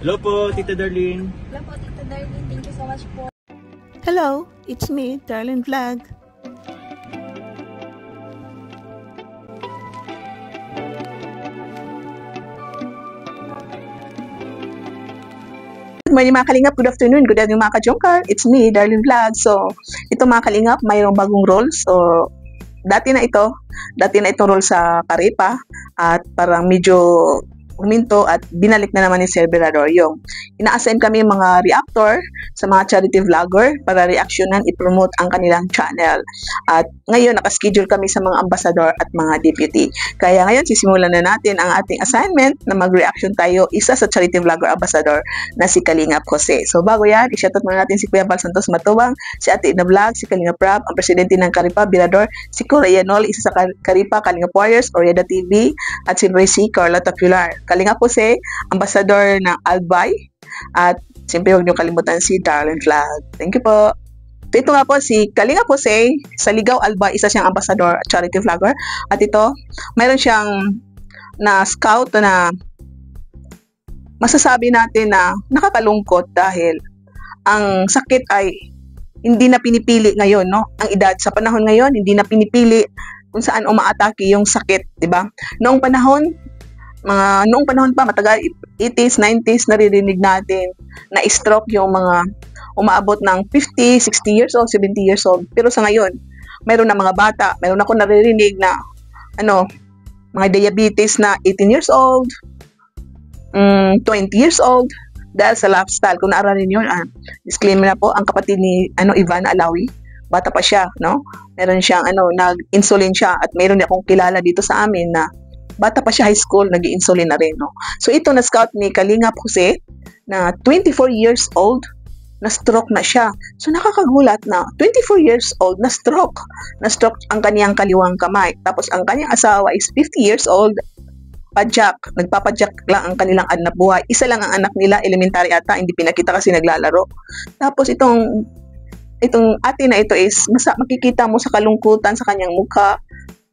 Hello po, Tita Darlene. Hello po, Tita Darlene. Thank you so much po. Hello, it's me, Darlene Vlog. Good morning mga kalingap, good afternoon, good evening mga ka-jungkar. It's me, Darlene Vlog. So, ito mga kalingap, mayroong bagong role. So, dati na itong role sa Caripa at parang medyo huminto at binalik na naman ni Sir Berador yung ina-assign kami mga reactor sa mga charity vlogger para reaksyonan, i-promote ang kanilang channel. At ngayon, nakaschedule kami sa mga ambassador at mga deputy. Kaya ngayon, sisimulan na natin ang ating assignment na mag-reaction tayo isa sa charity vlogger ambassador na si Kalingap Jose. So bago yan, i-shoutout muna natin si Kuya Val Santos Matubang, si Ate Ina Vlog, si Kalingap Rap, ang presidente ng Caripa, Berador, si Cora Yanol, isa sa Caripa, Kalingap Warriors, Oriada TV, at si Gracie Carla Tapular. Kalingap Jose, ambassador ng Albay, at siyempre huwag niyo kalimutan si Darlene Vlog. Thank you po. Ito nga po si Kalingap Jose sa Ligaw Albay, isa siyang ambassador at charity vlogger. At ito, mayroon siyang na-scout na masasabi natin na nakakalungkot dahil ang sakit ay hindi na pinipili ngayon, no? Ang edad sa panahon ngayon, hindi na pinipili kung saan umaatake yung sakit, di ba? Noong panahon pa, matagal, 80s, 90s, naririnig natin na stroke yung mga umaabot ng 50, 60 years old, 70 years old. Pero sa ngayon, mayroon na mga bata, mayroon ako naririnig na, mga diabetes na 18 years old, 20 years old, dahil sa lifestyle. Kung naaralin yun, disclaimer na po, ang kapatid ni Ivana Alawi, bata pa siya, no? Meron siyang, nag-insulin siya, at mayroon akong kilala dito sa amin na bata pa siya, high school, nag-i-insulin na rin, no? So, ito na-scout ni Kalingap Jose na 24 years old, na-stroke na siya. So, nakakagulat na 24 years old, na-stroke ang kaniyang kaliwang kamay. Tapos, ang kaniyang asawa is 50 years old, nagpapadyak lang ang kanilang anak buhay. Isa lang ang anak nila, elementary ata, hindi pinakita kasi naglalaro. Tapos, itong ate na ito is, makikita mo sa kalungkutan sa kanyang mukha,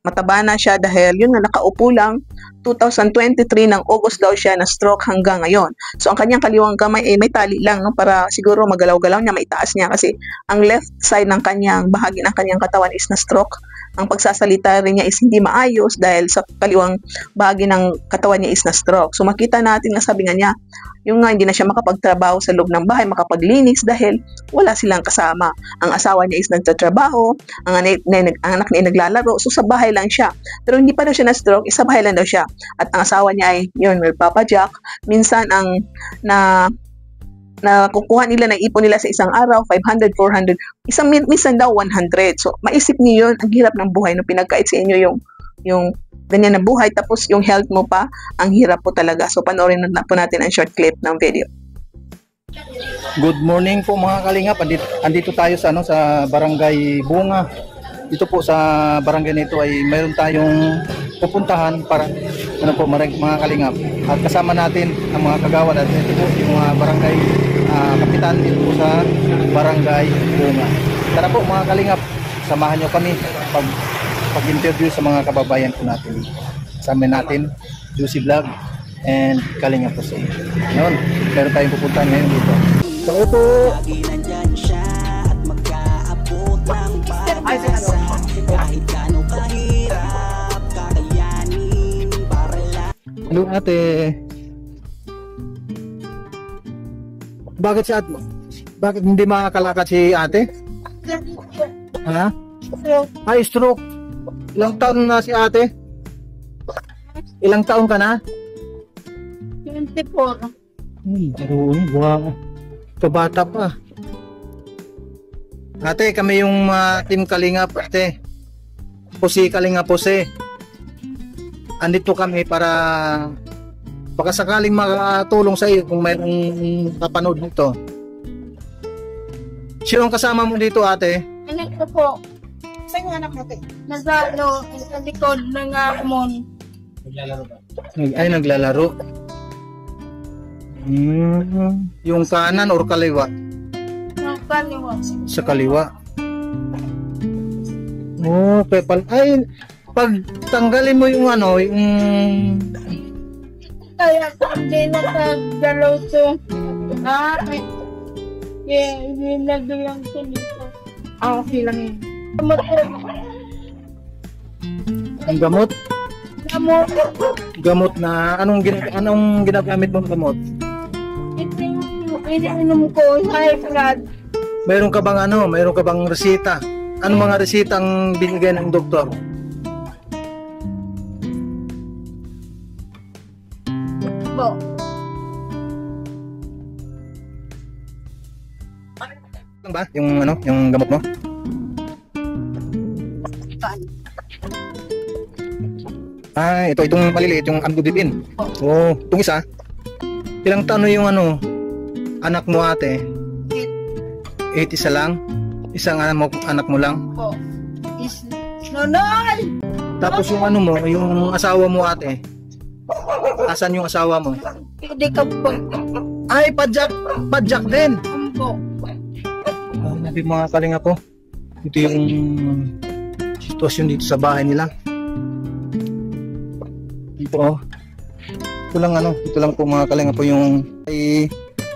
mataba na siya dahil yun nga nakaupo lang. 2023 ng August daw siya na stroke hanggang ngayon. So ang kanyang kaliwang kamay ay may tali lang, no, para siguro magalaw-galaw niya, maitaas niya kasi ang left side ng kanyang bahagi ng kanyang katawan is na stroke. Ang pagsasalita rin niya is hindi maayos dahil sa kaliwang bahagi ng katawan niya is na stroke. So makita natin nga, sabi nga niya, yung nga hindi na siya makapagtrabaho sa loob ng bahay, makapaglinis dahil wala silang kasama. Ang asawa niya is nagtatrabaho, ang anak niya ay naglalaro, so sa bahay lang siya. Pero hindi pa daw siya na stroke, sa bahay lang daw siya. At ang asawa niya ay yun, nagpapadyak. Minsan ang na kukuha nila, na ipon nila sa isang araw, 500, 400, minsan daw 100. So, maisip niyo yun, ang hirap ng buhay, no, pinagkait sa inyo yung ganyan na buhay, tapos yung health mo pa, ang hirap po talaga. So, panoorin na po natin ang short clip ng video. Good morning po mga kalingap, andito tayo sa Barangay Bunga. Dito po sa barangay nito ay mayroon tayong pupuntahan para mga kalingap. At kasama natin ang mga kagawad at ito po yung mga barangay kapitan dito po sa Barangay Bunga. Tara po mga kalingap, samahan nyo kami pag-interview sa mga kababayan po natin. Kasama natin Juicy Vlog and Kalingap Jose. Ngayon, meron tayong pupuntahan ngayon dito. So ito, kahit gaano kahirap kakayanin para lang. Hello ate. Bakit si ate? Bakit hindi makakalakad si ate? Ha? Ay, stroke. Ilang taon na si ate? Ilang taon ka na? 24. Wow. Kabata pa. Ate, kami yung team Kalingap, ate. Jose, Kalingap Jose. Andito kami para baka sakaling makatulong sa iyo kung mayroong kapanood nito. Sino ang kasama mo dito, ate? Anak ko po. Saan yung anak natin? Nasa likod ng kumon. Naglalaro ba? Ay, naglalaro. Yung kanan or kaliwa? Kaliwa. Sa kaliwa. Okay, ay pag tanggalin mo yung Kaya hindi nakagalaw to. Hindi nagayang ko dito. Okay lang yun. Gamot po. Ang gamot? Gamot. Gamot na anong ginagamit mong gamot? Ito yung iniinom ko. High blood. Mayroon ka bang resita? Anong mga resita ang binigay ng doktor? Po. Ano ba? Yung gamot mo? Itong maliliit, yung amlodipine. Oh, itong isa. Ilang taon yung anak mo ate? 8 isa lang? Isang anak mo lang? Po. Nonol! Tapos yung yung asawa mo ate? Asan yung asawa mo? Hindi ka po. Ay, padjak din! Po. Nabi mga kalinga po. Ito yung sitwasyon dito sa bahay nila. Ito lang po mga kalinga po yung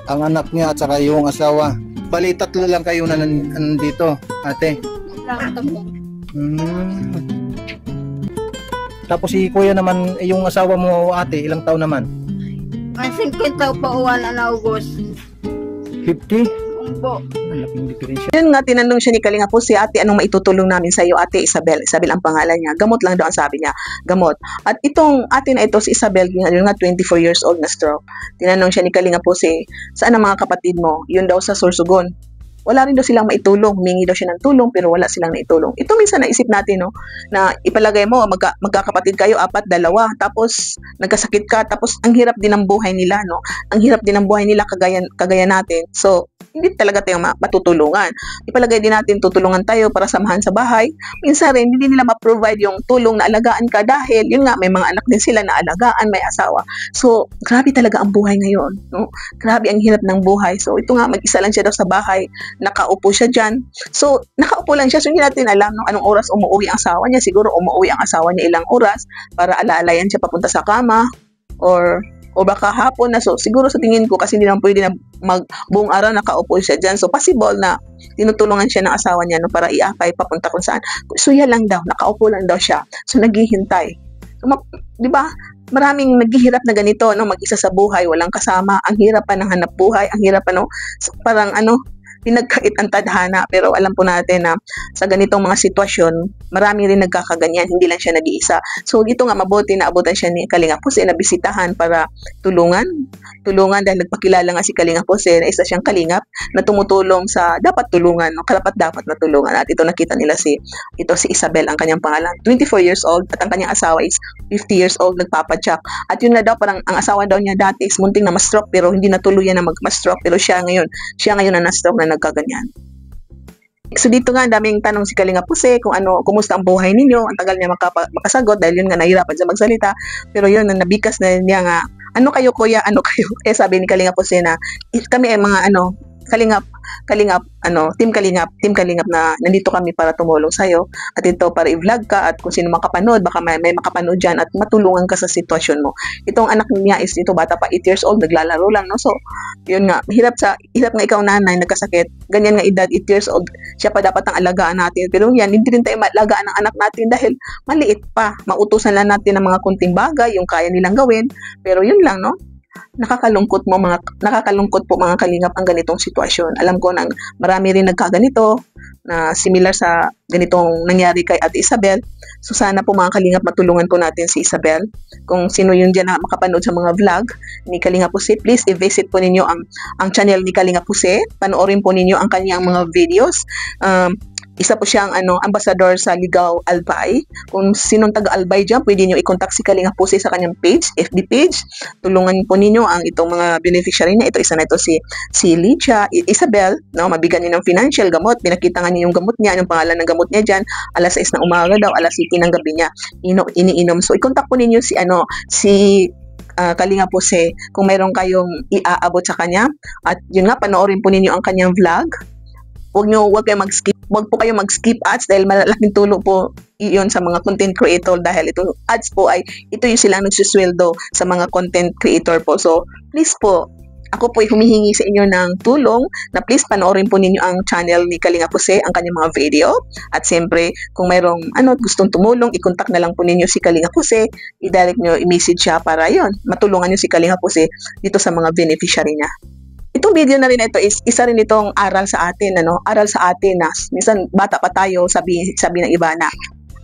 ang anak niya at saka yung asawa. Bali, 3 lang kayo na nandito, ate. Lang po. Tapos si kuya naman, yung asawa mo ate, ilang taon naman? Ang 50 pa uwan na August. 50? Po. Ang laking diferensya. Yun nga, tinanong siya ni Kalinga po si ate, anong maitutulong namin sa iyo, ate Isabel. Isabel ang pangalan niya. Gamot lang daw ang sabi niya. Gamot. At itong ate na ito, si Isabel, yun nga 24 years old na stroke. Tinanong siya ni Kalinga po si, saan ang mga kapatid mo? Yun daw sa Sorsogon. Wala rin daw silang maitulong. Humingi daw siya ng tulong pero wala silang naitulong. Ito minsan naisip natin, no, na ipalagay mo, magkakapatid kayo, 4, 2, tapos nagkasakit ka, tapos ang hirap din ng buhay nila, no? Ang hirap din ng buhay nila kagaya natin. So, hindi talaga tayo matutulungan. Ipalagay din natin, tutulungan tayo para samahan sa bahay. Minsan rin, hindi nila ma-provide yung tulong na alagaan ka dahil, yun nga, may mga anak din sila na alagaan, may asawa. So, grabe talaga ang buhay ngayon, no? Grabe ang hirap ng buhay. So, ito nga, mag-isa lang siya daw sa bahay, nakaupo siya dyan. So, nakaupo lang siya. So, hindi natin alam, no, anong oras umuwi ang asawa niya. Siguro, umuwi ang asawa niya ilang oras para alaalayan siya papunta sa kama or baka hapon na. So, siguro sa tingin ko, kasi hindi naman pwede na buong araw nakaupo siya dyan. So, possible na tinutulungan siya ng asawa niya, no, para iakay papunta kung saan. So, yan lang daw. Nakaupo lang daw siya. So, naghihintay. So, di ba? Maraming naghihirap na ganito, no, mag-isa sa buhay, walang kasama. Ang hirap pa ng hanap buhay. Ang hirap pa, no? So, parang, pinagkait ang tadhana, pero alam po natin na sa ganitong mga sitwasyon, marami rin nagkakaganyan, hindi lang siya nag-iisa. So dito nga mabuti na abutan siya ni Kalinga Puse na bisitahan para tulungan dahil nagpakilala nga si Kalinga Puse na isa siyang kalingap na tumutulong sa dapat tulungan, no? Karapat dapat na tulungan. At ito nakita nila si Isabel, ang kanyang pangalan, 24 years old, at ang kanyang asawa is 50 years old, nagpapadyak. At yun na daw, parang ang asawa daw niya dati is munting na ma-stroke pero hindi natuluyan na ma-stroke, pero siya ngayon na na-stroke na nagkaganyan. So dito nga, daming tanong si Kalinga Puse kung kumusta ang buhay ninyo. Ang tagal niya makasagot dahil yun nga nahirapan siya magsalita. Pero yun, nabikas na niya nga, ano kayo kuya, ano kayo? Sabi ni Kalinga Puse na, kami ay mga Team Kalingap na nandito kami para tumulong sa'yo. At ito para i-vlog ka at kung sino makapanood, baka may makapanood dyan at matulungan ka sa sitwasyon mo. Itong anak niya is bata pa 8 years old, naglalaro lang, no? So, yun nga, hirap nga ikaw nanay, nagkasakit, ganyan nga edad, 8 years old, siya pa dapat ang alagaan natin. Pero yan, hindi rin tayo malagaan ng anak natin dahil maliit pa. Mautusan lang natin ng mga kunting bagay, yung kaya nilang gawin. Pero yun lang, no? Nakakalungkot po mga kalingap ang ganitong sitwasyon. Alam ko nang marami rin nagkaganito na similar sa ganitong nangyari kay Ate Isabel. So sana po mga kalingap matulungan po natin si Isabel. Kung sino yun dyan na makapanood sa mga vlog ni Kalinga Puse, please i-visit po ninyo ang channel ni Kalinga Puse. Panoorin po ninyo ang kanyang mga videos. Isa po siyang ambassador sa Ligaw Albay. Kung sinong taga-Albay dyan, pwede nyo i-contact si Kalinga Puse sa kanyang page, FB page. Tulungan po ninyo ang itong mga beneficiary niya. Isa na ito si Licha, Isabel, no? Mabigyan niyo ng financial gamot. Pinakita nga niya yung gamot niya, yung pangalan ng gamot niya dyan. Alas 6 ng umaga daw, alas 7 ng gabi niya iniinom. So, i-contact po ninyo si Kalinga Puse kung mayroon kayong iaabot sa kanya. At yun nga, panoorin po ninyo ang kanyang vlog Wag kayo mag-skip. Wag po kayo mag-skip ads dahil malaking tulong po iyon sa mga content creator dahil ito ads po ay ito yung silang nagsusweldo sa mga content creator po. So, please po, ako po ay humihingi sa inyo ng tulong na please panoorin po ninyo ang channel ni Kalinga Jose, ang kanyang mga video. At siyempre, kung mayroong gustong tumulong, i-contact na lang po ninyo si Kalinga Jose, i-direct nyo, i-message siya para yon matulungan nyo si Kalinga Jose dito sa mga beneficiary niya. Itong video na rin ito is isa rin itong aral sa atin, aral sa atin na minsan bata pa tayo, sabi ng iba na,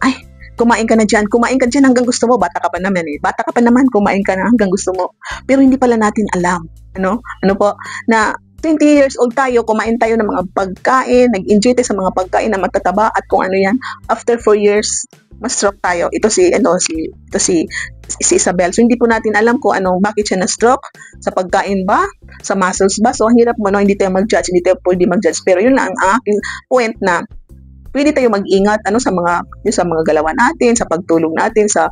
ay, kumain ka na dyan hanggang gusto mo, bata ka pa naman kumain ka na hanggang gusto mo. Pero hindi pala natin alam, ano po, na 20 years old tayo, kumain tayo ng mga pagkain, nag-enjoy tayo sa mga pagkain na matataba at kung ano yan, after 4 years, ma-stroke tayo. Ito si Isabel. So, hindi po natin alam kung bakit siya na-stroke, sa pagkain ba, sa muscles ba. So, ang hirap mo, hindi tayo mag-judge, hindi tayo pwede mag-judge. Pero yun lang ang aking point na pwede tayo mag-ingat sa mga galawan natin, sa pagtulog natin, sa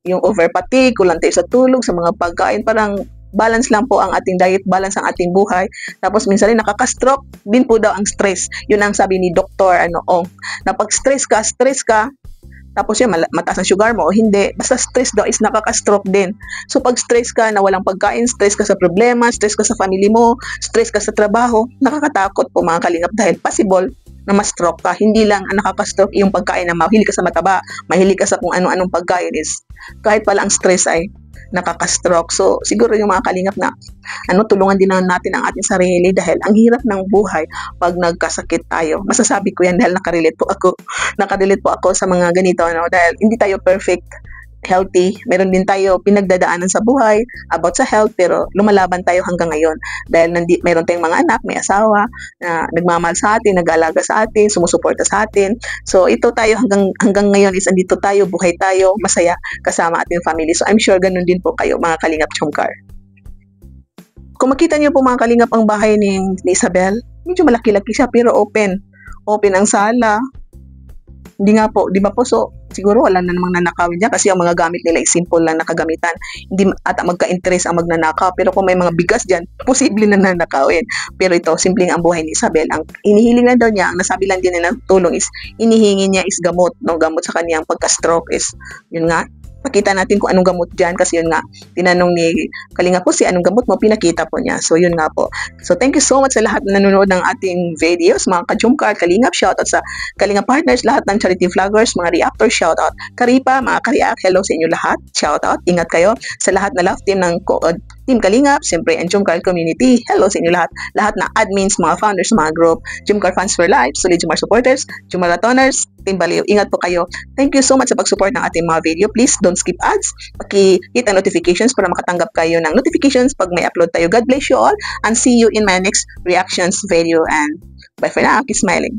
yung overfatigue, kulang tayo sa tulog, sa mga pagkain, parang balance lang po ang ating diet, balance ang ating buhay. Tapos minsan rin nakaka-stroke din po daw ang stress. Yun ang sabi ni Dr. na pag stress ka, tapos yan, mataas ang sugar mo o hindi, basta stress daw is nakaka-stroke din. So pag stress ka na walang pagkain, stress ka sa problema, stress ka sa family mo, stress ka sa trabaho, nakakatakot po mga kalingap dahil possible na ma-stroke ka. Hindi lang ang nakaka-stroke yung pagkain na mahilig ka sa mataba, mahilig ka sa kung ano-anong pagkain is kahit pala ang stress ay nakaka-stroke. So siguro yung mga kalingap na tulungan din natin ang ating sarili dahil ang hirap ng buhay pag nagkasakit tayo. Masasabi ko yan dahil nakarelate po ako sa mga ganito dahil hindi tayo perfect healthy. Meron din tayo pinagdadaanan sa buhay about sa health pero lumalaban tayo hanggang ngayon dahil meron tayong mga anak, may asawa na nagmamahal sa atin, nag-aalaga sa atin, sumusuporta sa atin. So ito tayo hanggang ngayon is andito tayo, buhay tayo, masaya kasama ating family. So I'm sure ganun din po kayo mga Kalingap Chongkar. Kung makita niyo po mga Kalingap ang bahay ni Isabel, medyo malaki-laki siya pero open ang sala. Hindi nga po, di ba po? So, siguro wala na namang nanakawin dyan kasi ang mga gamit nila ay simple lang na kagamitan. Hindi ata magka-interest ang magnanakaw. Pero kung may mga bigas dyan, posible na nanakawin. Pero ito, simpleng ang buhay ni Isabel. Ang inihiling lang daw niya, ang nasabi lang din na ng tulong is, inihingi niya is gamot. Gamot sa kaniyang pagka-stroke is, yun nga, pakita natin kung anong gamot dyan kasi yun nga, tinanong ni Kalinga Jose, anong gamot mo, pinakita po niya. So yun nga po. So thank you so much sa lahat na nanonood ng ating videos, mga ka-Jumkar, Kalingap, shoutout sa Kalinga Partners, lahat ng charity vloggers, mga reactors, shoutout. Karipa, mga ka-react, hello sa inyo lahat, shoutout. Ingat kayo sa lahat na love team ng Team Kalingap, siyempre, and Jumkar community, hello sa inyo lahat. Lahat na admins, mga founders, mga group, Jumkar Fans for Life, Solid Jumkar supporters, Jumaratoners, Team Baliw, ingat po kayo. Thank you so much sa pag-support ng ating mga video. Please don't skip ads. Paki-hit ang notifications para makatanggap kayo ng notifications pag may upload tayo. God bless you all and see you in my next reactions video and bye for now. Keep smiling.